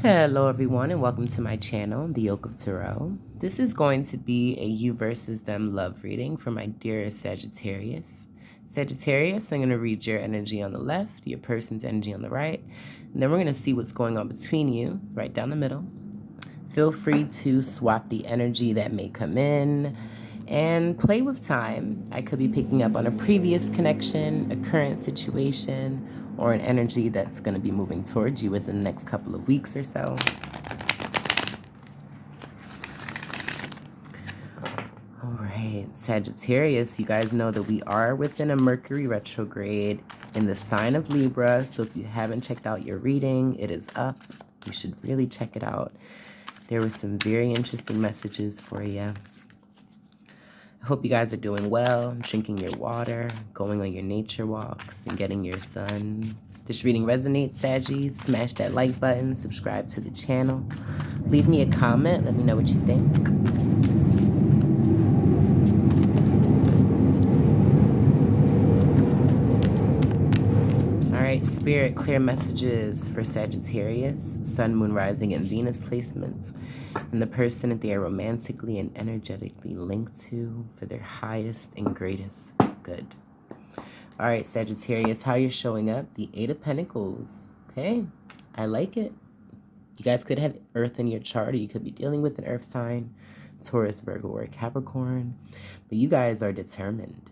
Hello everyone and welcome to my channel, The Yoke of Tarot. This is going to be a you versus them love reading for my dearest Sagittarius. Sagittarius, I'm going to read your energy on the left, your person's energy on the right, and then we're going to see what's going on between you, right down the middle. Feel free to swap the energy that may come in and play with time. I could be picking up on a previous connection, a current situation, or an energy that's going to be moving towards you within the next couple of weeks or so. All right, Sagittarius, you guys know that we are within a Mercury retrograde in the sign of Libra. So if you haven't checked out your reading, it is up. You should really check it out. There were some very interesting messages for you. I hope you guys are doing well, drinking your water, going on your nature walks, and getting your sun. If this reading resonates, Saggies, smash that like button, subscribe to the channel. Leave me a comment, let me know what you think. All right, Spirit, clear messages for Sagittarius, Sun, Moon, Rising, and Venus placements, and the person that they are romantically and energetically linked to for their highest and greatest good. All right, Sagittarius, how you're showing up? The Eight of Pentacles. Okay, I like it. You guys could have Earth in your chart, or you could be dealing with an Earth sign, Taurus, Virgo, or Capricorn. But you guys are determined.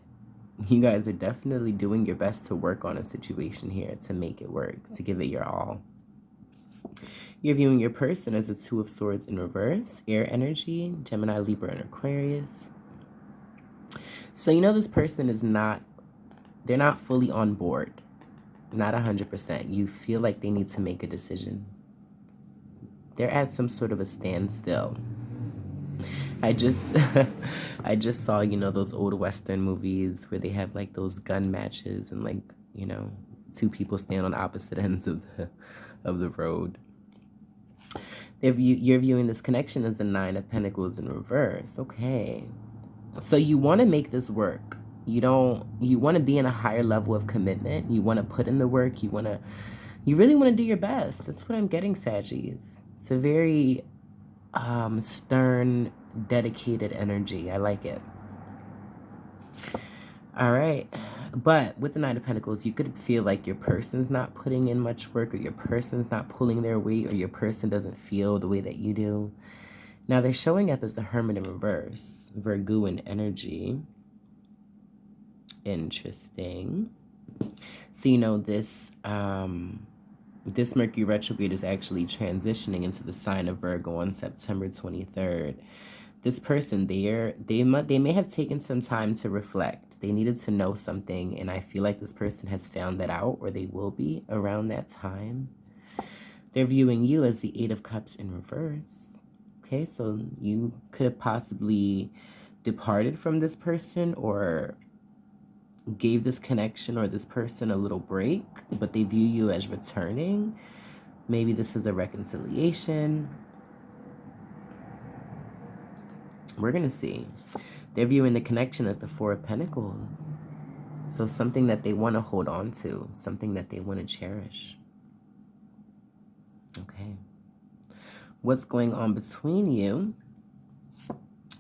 You guys are definitely doing your best to work on a situation here, to make it work, to give it your all. You're viewing your person as a Two of Swords in reverse, air energy, Gemini, Libra, and Aquarius. So you know this person is not, they're not fully on board, not 100%. You feel like they need to make a decision. They're at some sort of a standstill. I just I just saw, you know, those old Western movies where they have like those gun matches and like, you know, two people stand on opposite ends of the road. You're viewing this connection as the Nine of Pentacles in reverse. Okay. So you want to make this work. You want to be in a higher level of commitment. You want to put in the work. You really want to do your best. That's what I'm getting, Saggies. It's a very stern, dedicated energy. I like it. All right. But with the Nine of Pentacles, you could feel like your person's not putting in much work, or your person's not pulling their weight, or your person doesn't feel the way that you do. Now they're showing up as the Hermit in reverse, Virgoan energy. Interesting. So you know this this Mercury retrograde is actually transitioning into the sign of Virgo on September 23rd. This person, they may have taken some time to reflect. They needed to know something, and I feel like this person has found that out, or they will be around that time. They're viewing you as the Eight of Cups in reverse. Okay, so you could have possibly departed from this person, or gave this connection or this person a little break, but they view you as returning. Maybe this is a reconciliation. We're going to see. They're viewing the connection as the Four of Pentacles. So something that they want to hold on to, something that they want to cherish. Okay. What's going on between you?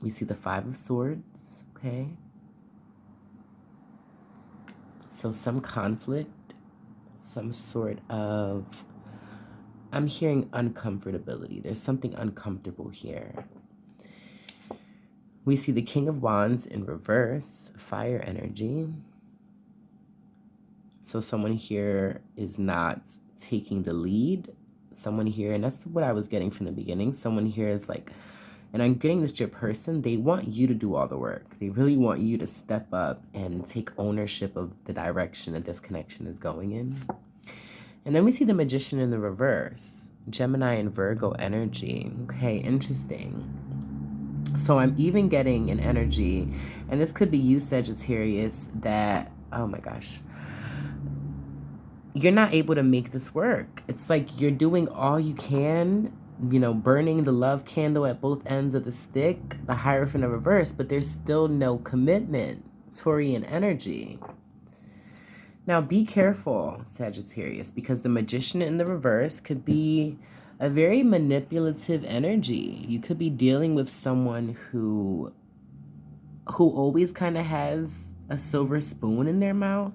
We see the Five of Swords. Okay. So some conflict, some sort of, I'm hearing uncomfortability. There's something uncomfortable here. We see the King of Wands in reverse, fire energy. So someone here is not taking the lead. Someone here, and that's what I was getting from the beginning. Someone here is like, and I'm getting this, your person, they want you to do all the work. They really want you to step up and take ownership of the direction that this connection is going in. And then we see the Magician in the reverse, Gemini and Virgo energy. Okay, interesting. So I'm even getting an energy, and this could be you, Sagittarius, that, oh my gosh, you're not able to make this work. It's like you're doing all you can, you know, burning the love candle at both ends of the stick, the Hierophant in reverse, but there's still no commitment, Taurian energy. Now be careful, Sagittarius, because the Magician in the reverse could be a very manipulative energy. You could be dealing with someone who always kind of has a silver spoon in their mouth.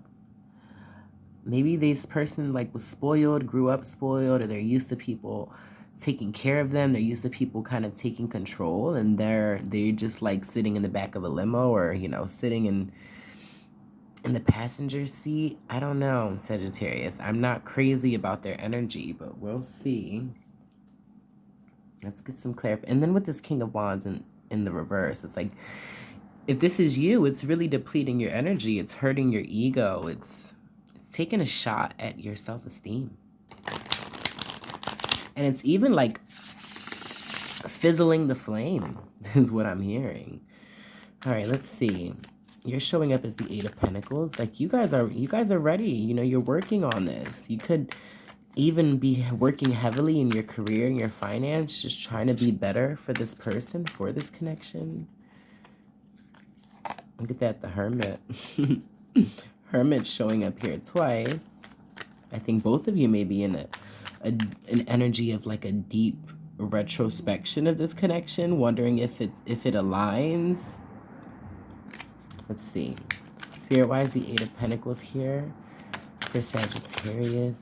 Maybe this person like was spoiled, grew up spoiled, or they're used to people taking care of them. They're used to people kind of taking control, and they're just like sitting in the back of a limo, or sitting in the passenger seat. I don't know, Sagittarius. I'm not crazy about their energy, but we'll see. Let's get some clarity. And then with this King of Wands in the reverse, it's like, if this is you, it's really depleting your energy. It's hurting your ego. It's taking a shot at your self-esteem. And it's even like fizzling the flame is what I'm hearing. All right, let's see. You're showing up as the Eight of Pentacles. Like you guys are ready. You're working on this. You could even be working heavily in your career and your finance, just trying to be better for this person, for this connection. Look at that, the Hermit. Hermit showing up here twice. I think both of you may be in an energy of like a deep retrospection of this connection, wondering if it aligns. Let's see. Spirit-wise, the Eight of Pentacles here for Sagittarius.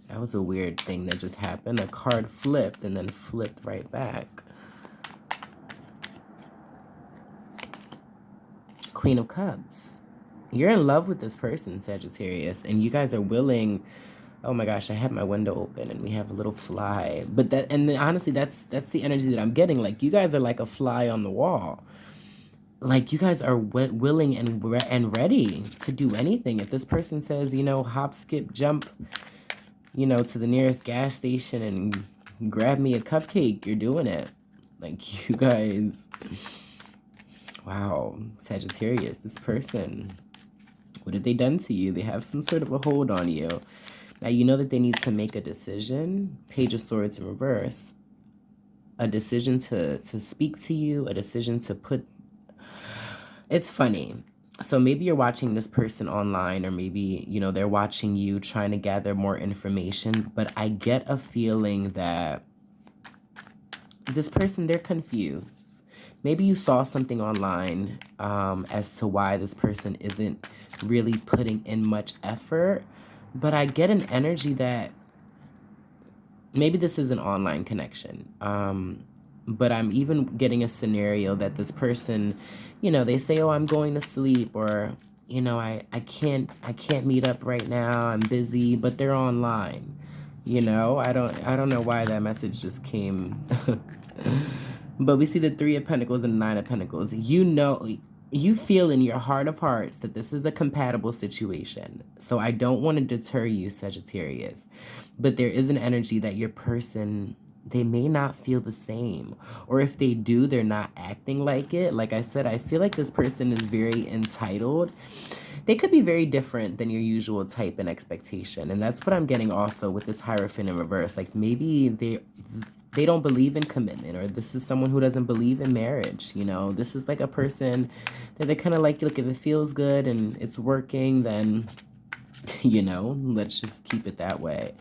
That was a weird thing that just happened. A card flipped and then flipped right back. Queen of Cups. You're in love with this person, Sagittarius, and you guys are willing. Oh my gosh, I have my window open and we have a little fly. But honestly, that's the energy that I'm getting. Like you guys are like a fly on the wall. Like you guys are willing and ready to do anything. If this person says, hop, skip, jump, to the nearest gas station and grab me a cupcake, you're doing it. Like you guys. Wow, Sagittarius, this person, what have they done to you? They have some sort of a hold on you. Now, you know that they need to make a decision. Page of Swords in reverse. A decision to speak to you, a decision to put... It's funny. So maybe you're watching this person online, or maybe, they're watching you trying to gather more information. But I get a feeling that this person, they're confused. Maybe you saw something online as to why this person isn't really putting in much effort. But I get an energy that maybe this is an online connection. But I'm even getting a scenario that this person, they say, oh, I'm going to sleep, or, I can't meet up right now. I'm busy, but they're online. I don't know why that message just came. But we see the Three of Pentacles and the Nine of Pentacles. You feel in your heart of hearts that this is a compatible situation. So I don't want to deter you, Sagittarius. But there is an energy that your person, they may not feel the same. Or if they do, they're not acting like it. Like I said, I feel like this person is very entitled. They could be very different than your usual type and expectation. And that's what I'm getting also with this Hierophant in reverse. Like maybe they don't believe in commitment, or this is someone who doesn't believe in marriage. This is like a person that they kind of like, look, if it feels good and it's working, then, let's just keep it that way.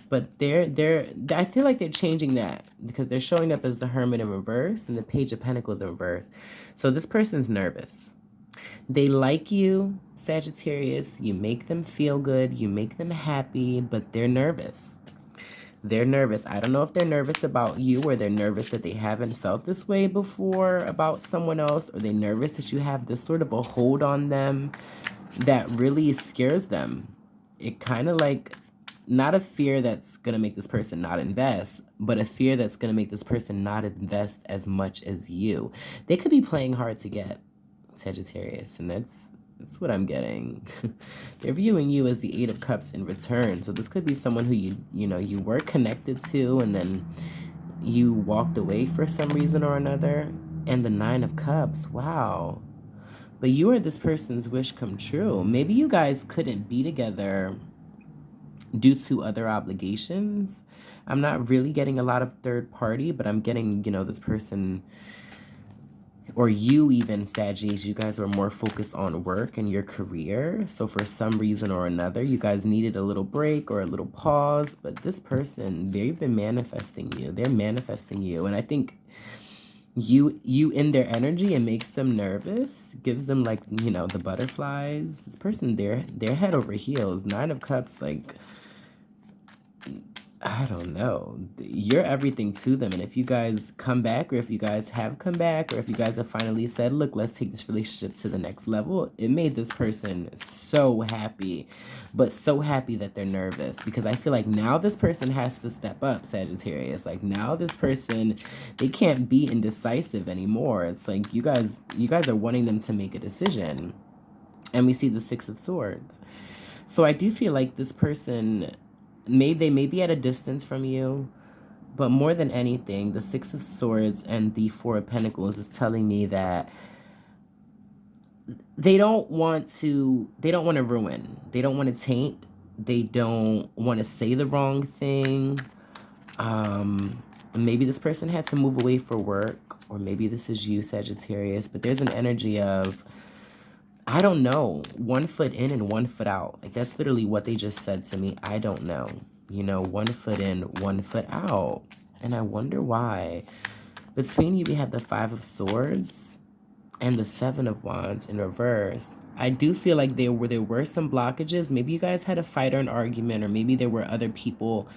But I feel like they're changing that, because they're showing up as the Hermit in reverse and the Page of Pentacles in reverse. So this person's nervous. They like you, Sagittarius. You make them feel good. You make them happy, but they're nervous. They're nervous. I don't know if they're nervous about you, or they're nervous that they haven't felt this way before about someone else, or they're nervous that you have this sort of a hold on them that really scares them. It kind of like, not a fear that's going to make this person not invest, but a fear that's going to make this person not invest as much as you. They could be playing hard to get, Sagittarius, and that's what I'm getting. They're viewing you as the Eight of Cups in return. So this could be someone who you were connected to, and then you walked away for some reason or another. And the Nine of Cups, wow. But you are this person's wish come true. Maybe you guys couldn't be together due to other obligations. I'm not really getting a lot of third party, but I'm getting, this person or you even, Sagittarius, you guys were more focused on work and your career. So for some reason or another, you guys needed a little break or a little pause. But this person, they've been manifesting you. They're manifesting you. And I think you in their energy, it makes them nervous, gives them, like, you know, the butterflies. This person, they're head over heels. 9 of Cups, like, I don't know. You're everything to them. And if you guys come back, or if you guys have come back, or if you guys have finally said, look, let's take this relationship to the next level, it made this person so happy, but so happy that they're nervous. Because I feel like now this person has to step up, Sagittarius. Like, now this person, they can't be indecisive anymore. It's like you guys are wanting them to make a decision. And we see the 6 of Swords. So I do feel like this person, maybe they may be at a distance from you, but more than anything, the 6 of Swords and the 4 of Pentacles is telling me that they don't want to ruin. They don't want to taint. They don't want to say the wrong thing. Maybe this person had to move away for work, or maybe this is you, Sagittarius, but there's an energy of, I don't know, 1 foot in and 1 foot out. Like, that's literally what they just said to me. I don't know. You know, 1 foot in, 1 foot out. And I wonder why. Between you, we have the 5 of Swords and the 7 of Wands in reverse. I do feel like there were some blockages. Maybe you guys had a fight or an argument, or maybe there were other people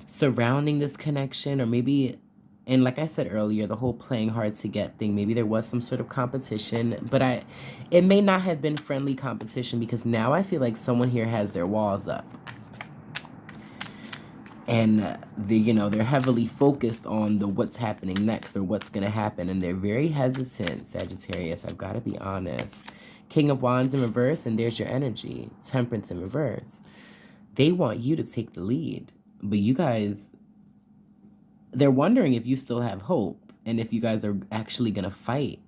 surrounding this connection, or maybe, and like I said earlier, the whole playing hard to get thing, maybe there was some sort of competition, but it may not have been friendly competition, because now I feel like someone here has their walls up. And they're heavily focused on what's happening next, or what's going to happen. And they're very hesitant, Sagittarius. I've got to be honest. King of Wands in reverse, and there's your energy. Temperance in reverse. They want you to take the lead. But you guys, they're wondering if you still have hope, and if you guys are actually going to fight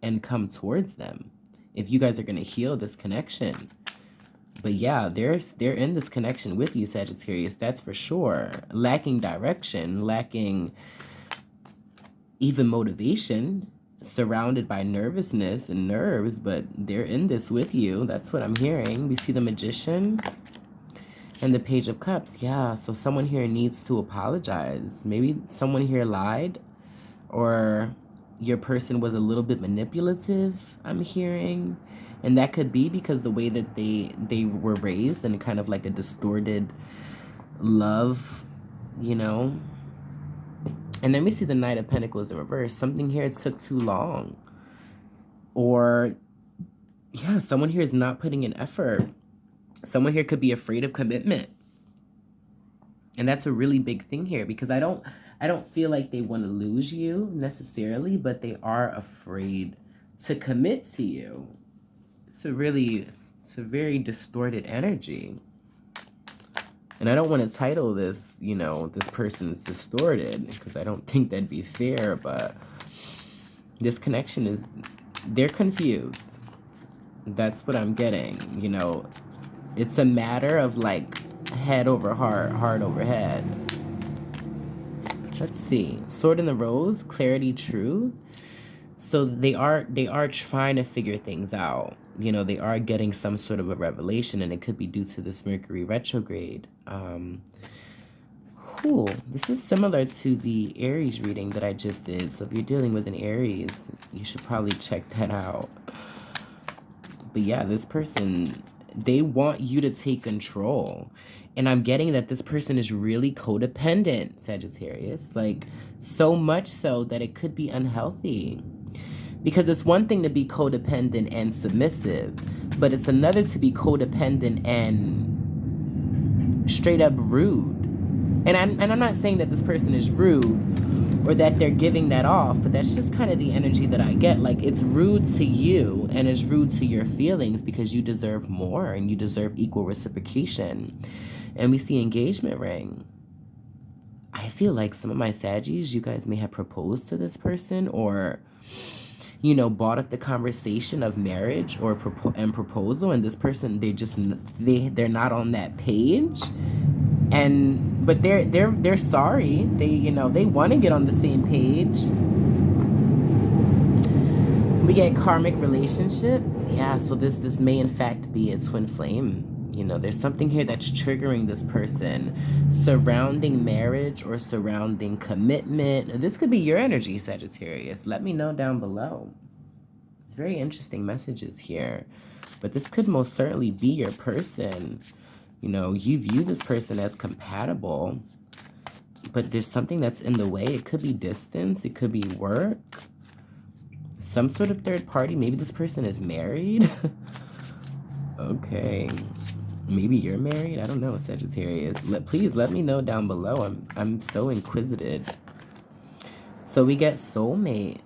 and come towards them. If you guys are going to heal this connection. But yeah, they're in this connection with you, Sagittarius, that's for sure. Lacking direction, lacking even motivation, surrounded by nervousness and nerves, but they're in this with you. That's what I'm hearing. We see the Magician and the Page of Cups. Yeah, so someone here needs to apologize. Maybe someone here lied, or your person was a little bit manipulative, I'm hearing. And that could be because the way that they were raised, in kind of like a distorted love, you know. And then we see the Knight of Pentacles in reverse. Something here took too long. Or, yeah, someone here is not putting in effort. Someone here could be afraid of commitment. And that's a really big thing here, because I don't feel like they want to lose you necessarily, but they are afraid to commit to you. It's a very distorted energy. And I don't want to title this, this person's distorted, because I don't think that'd be fair, but this connection is, they're confused. That's what I'm getting, It's a matter of, like, head over heart, heart over head. Let's see. Sword in the Rose, clarity, truth. So they are trying to figure things out. They are getting some sort of a revelation, and it could be due to this Mercury retrograde. Cool. This is similar to the Aries reading that I just did. So if you're dealing with an Aries, you should probably check that out. But yeah, this person, they want you to take control. And I'm getting that this person is really codependent, Sagittarius. Like, so much so that it could be unhealthy. Because it's one thing to be codependent and submissive, but it's another to be codependent and straight up rude. And I'm not saying that this person is rude or that they're giving that off, but that's just kind of the energy that I get. Like, it's rude to you and it's rude to your feelings, because you deserve more and you deserve equal reciprocation. And we see engagement ring. I feel like some of my Saggies, you guys may have proposed to this person, or brought up the conversation of marriage or proposal, and this person, they're not on that page, but they're sorry. They want to get on the same page, We get karmic relationship. Yeah, so this may in fact be a twin flame. You know, there's something here that's triggering this person surrounding marriage or surrounding commitment. This could be your energy, Sagittarius. Let me know down below. It's very interesting messages here. But this could most certainly be your person. You know, you view this person as compatible, but there's something that's in the way. It could be distance. It could be work. Some sort of third party. Maybe this person is married. Okay. Maybe you're married. I don't know, Sagittarius. Please let me know down below. I'm so inquisitive. So we get soulmate.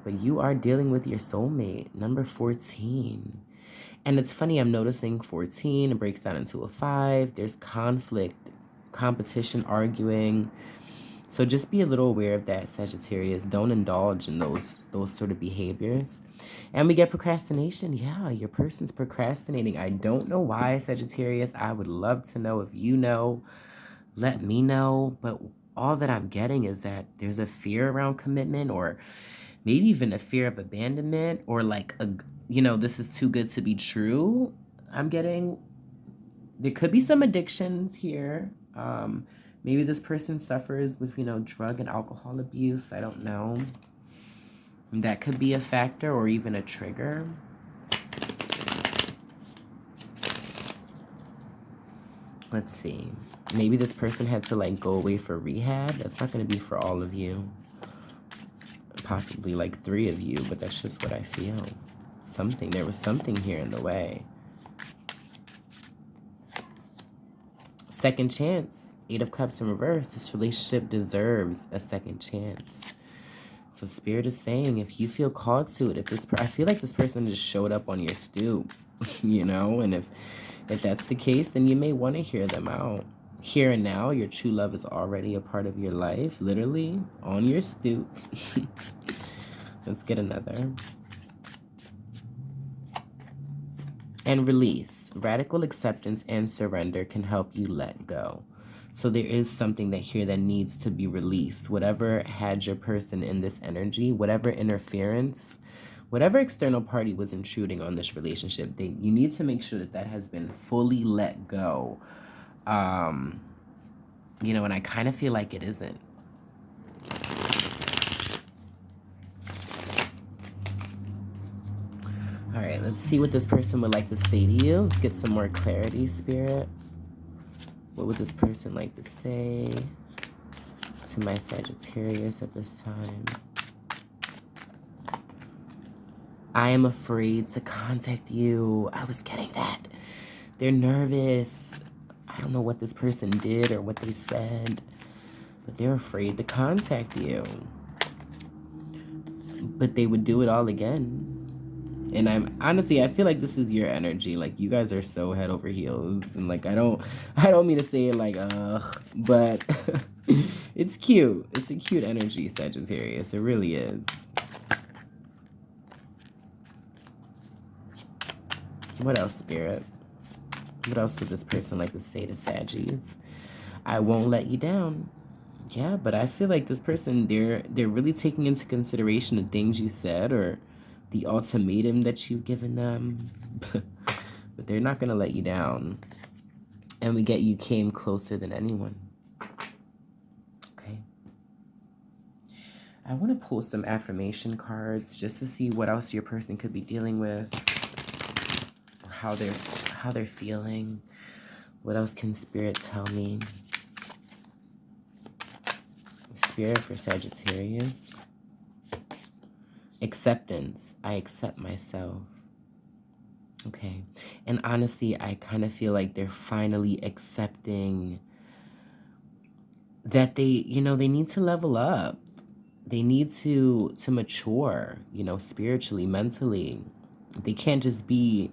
But you are dealing with your soulmate. Number 14. And it's funny, I'm noticing 14. It breaks down into a 5. There's conflict, competition, arguing. So just be a little aware of that, Sagittarius. Don't indulge in those sort of behaviors. And we get procrastination. Yeah, your person's procrastinating. I don't know why, Sagittarius. I would love to know. If you know, let me know. But all that I'm getting is that there's a fear around commitment, or maybe even a fear of abandonment, or like, you know, this is too good to be true. I'm getting, there could be some addictions here. Maybe this person suffers with, you know, drug and alcohol abuse. I don't know. That could be a factor or even a trigger. Let's see. Maybe this person had to like go away for rehab. That's not going to be for all of you. Possibly like 3 of you, but that's just what I feel. There was something here in the way. Second chance. 8 of Cups in reverse. This relationship deserves a second chance. So Spirit is saying, if you feel called to it, I feel like this person just showed up on your stoop, you know, and if that's the case, then you may want to hear them out. Here and now, your true love is already a part of your life, literally on your stoop. Let's get another. And release. Radical acceptance and surrender can help you let go. So there is something that needs to be released. Whatever had your person in this energy, whatever interference, whatever external party was intruding on this relationship, you need to make sure that has been fully let go. You know, and I kind of feel like it isn't. All right, let's see what this person would like to say to you. Let's get some more clarity, Spirit. What would this person like to say to my Sagittarius at this time? I am afraid to contact you. I was getting that. They're nervous. I don't know what this person did or what they said, but they're afraid to contact you. But they would do it all again. And I feel like this is your energy. Like, you guys are so head over heels. And like, I don't mean to say it like, ugh, but it's cute. It's a cute energy, Sagittarius. It really is. What else, Spirit? What else would this person like to say to Saggies? I won't let you down. Yeah, but I feel like this person, they're really taking into consideration the things you said or the ultimatum that you've given them. But they're not going to let you down. And we get you came closer than anyone. Okay. I want to pull some affirmation cards just to see what else your person could be dealing with. How they're feeling. What else can Spirit tell me? Spirit for Sagittarius. Acceptance. I accept myself. Okay. And honestly, I kind of feel like they're finally accepting that they need to level up. They need to mature, you know, spiritually, mentally. They can't just be,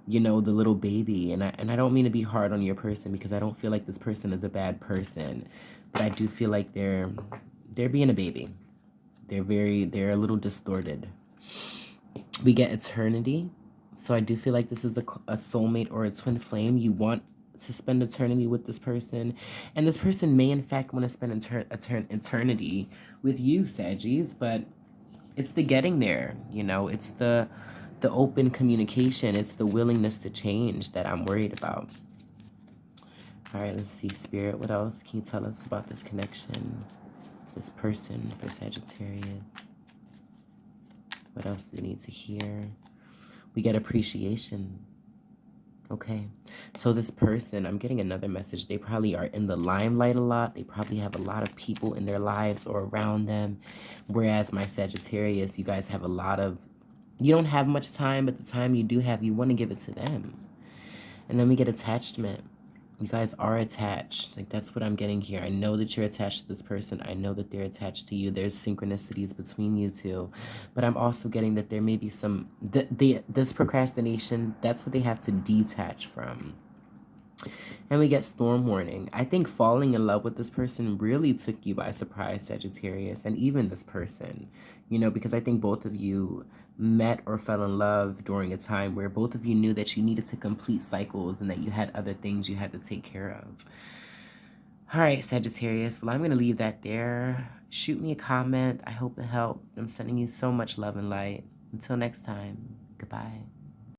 you know, the little baby. And I don't mean to be hard on your person, because I don't feel like this person is a bad person. But I do feel like they're being a baby. They're a little distorted. We get eternity. So I do feel like this is a soulmate or a twin flame. You want to spend eternity with this person. And this person may, in fact, want to spend eternity with you, Saggies. But It's the getting there, you know, it's the open communication, it's the willingness to change that I'm worried about. All right, let's see, Spirit, what else can you tell us about this connection, this person for Sagittarius? What else do they need to hear? We get appreciation. Okay, so this person, I'm getting another message. They probably are in the limelight a lot. They probably have a lot of people in their lives or around them. Whereas my Sagittarius, you guys have a lot of, you don't have much time, but the time you do have, you want to give it to them. And then we get attachment. You guys are attached. Like, that's what I'm getting here. I know that you're attached to this person. I know that they're attached to you. There's synchronicities between you two. But I'm also getting that there may be some, this procrastination, that's what they have to detach from. And we get storm warning. I think falling in love with this person really took you by surprise, Sagittarius, and even this person, you know, because I think both of you met or fell in love during a time where both of you knew that you needed to complete cycles and that you had other things you had to take care of. All right, Sagittarius. Well, I'm going to leave that there. Shoot me a comment. I hope it helped. I'm sending you so much love and light. Until next time, goodbye.